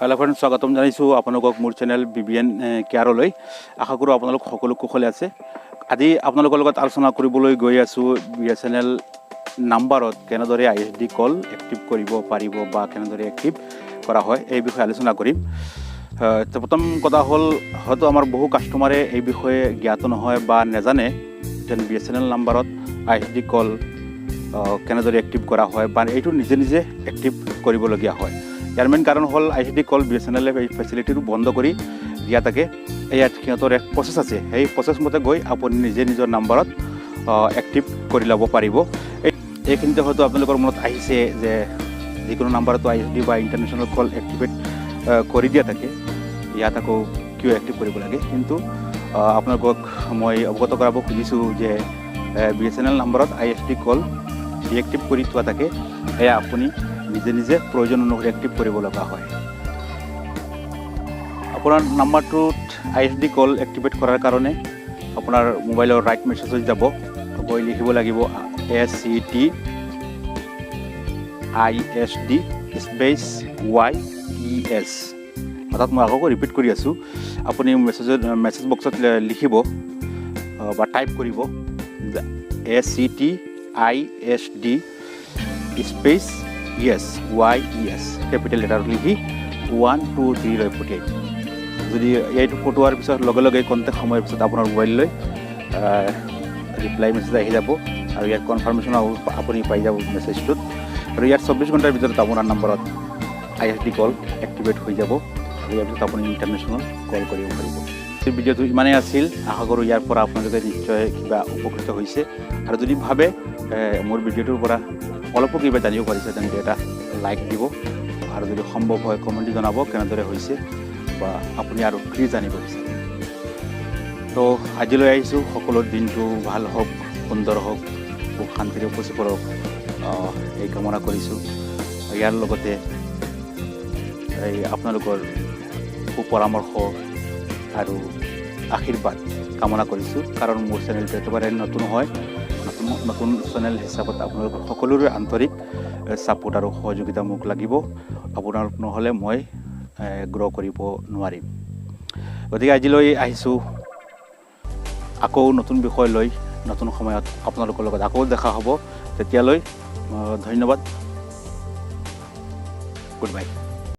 Hello' friend, স্বাগতম জানাইছোঁ আপোনালোকক মোৰ চেনেল BBN কেয়াৰলৈ। আশা কৰোঁ আপোনালোক সকলো কুশলে আছে। আজি আপোনালোকৰ লগত আলোচনা কৰিবলৈ গৈ আছোঁ BSNL নাম্বাৰত কেনেদৰে ISD কল এক্টিভ কৰিব পাৰিব বা কেনেদৰে এক্টিভ কৰা হয় এই বিষয়ে আলোচনা কৰিম। প্ৰথম কথা হ'ল, হয়তো আমাৰ বহু কাষ্টমাৰে এই বিষয়ে জ্ঞাত নহয় বা নাজানে যে BSNL নাম্বাৰত ISD কল কেনেদৰে এক্টিভ কৰা হয় বা এইটো নিজে নিজে এক্টিভ কৰিবলগীয়া হয়। ইয়াৰ মেইন কাৰণ হ'ল ISD কল BSNL এই ফেচিলিটিটো বন্ধ কৰি দিয়া থাকে। ইয়াত সিহঁতৰ এক প্ৰচেছ আছে, সেই প্ৰচেছ মতে গৈ আপুনি নিজে নিজৰ নাম্বাৰত এক্টিভ কৰি ল'ব পাৰিব। এইখিনিতে হয়তো আপোনালোকৰ মনত আহিছে যে যিকোনো নাম্বাৰতো ISD বা ইণ্টাৰনেশ্যনেল কল এক্টিভেট কৰি দিয়া থাকে, ইয়াত আকৌ কিয় এক্টিভ কৰিব লাগে। কিন্তু আপোনালোকক মই অৱগত কৰাব খুজিছোঁ যে BSNL নাম্বাৰত ISD কল ডিএক্টিভ কৰি থোৱা থাকে, এয়া আপুনি নিজে নিজে প্ৰয়োজন অনুসৰি এক্টিভ কৰিব লগা হয়। আপোনাৰ নাম্বাৰটোত ISD কল এক্টিভেট কৰাৰ কাৰণে আপোনাৰ মোবাইলৰ ৰাইট মেছেজত যাব, গৈ লিখিব লাগিব SCT ISD স্পেচ YES। অৰ্থাৎ মই আকৌ ৰিপিট কৰি আছোঁ, আপুনি মেছেজ বক্সত লিখিব বা টাইপ কৰিব SCT ISD space YES capital letter লিখি 1 2 3 লৈ পঠিয়াই। যদি এইটো পঠোৱাৰ পিছত লগে লগে কণ্টেক্ট সময়ৰ পিছত আপোনাৰ মোবাইললৈ ৰিপ্লাই মেছেজ আহি যাব আৰু ইয়াৰ কনফাৰ্মেশ্যন আপুনি পাই যাব মেছেজটোত। আৰু ইয়াৰ 24 ঘণ্টাৰ ভিতৰত আপোনাৰ নম্বৰত ISD কল এক্টিভেট হৈ যাব আৰু ইয়াৰ পিছত আপুনি ইণ্টাৰনেশ্যনেল কল কৰিব পাৰিব। এই ভিডিঅ'টো ইমানেই আছিল। আশা কৰোঁ ইয়াৰ পৰা আপোনালোকে নিশ্চয় কিবা উপকৃত হৈছে, আৰু যদি ভাবে মোৰ ভিডিঅ'টোৰ পৰা অলপো কিবা জানিব পাৰিছে তেন্তে এটা লাইক দিব, আৰু যদি সম্ভৱ হয় কমেণ্ট জনাব কেনেদৰে হৈছে বা আপুনি আৰু কি জানিব বিচাৰে। তো আজিলৈ আহিছোঁ, সকলো দিনটো ভাল হওক, সুন্দৰ হওক, খুব শান্তিৰে উপচি পৰক এই কামনা কৰিছোঁ। ইয়াৰ লগতে এই আপোনালোকৰ সুপৰামৰ্শ আৰু আশীৰ্বাদ কামনা কৰিছোঁ, কাৰণ মোৰ চেনেলটো একেবাৰে নতুন হয়। নতুন চেনেল হিচাপত আপোনালোকৰ সকলোৰে আন্তৰিক ছাপোৰ্ট আৰু সহযোগিতা মোক লাগিব। আপোনালোক নহ'লে মই গ্ৰ' কৰিব নোৱাৰিম। গতিকে আজিলৈ আহিছোঁ, আকৌ নতুন বিষয় লৈ নতুন সময়ত আপোনালোকৰ লগত আকৌ দেখা হ'ব। তেতিয়ালৈ ধন্যবাদ, গুড বাই।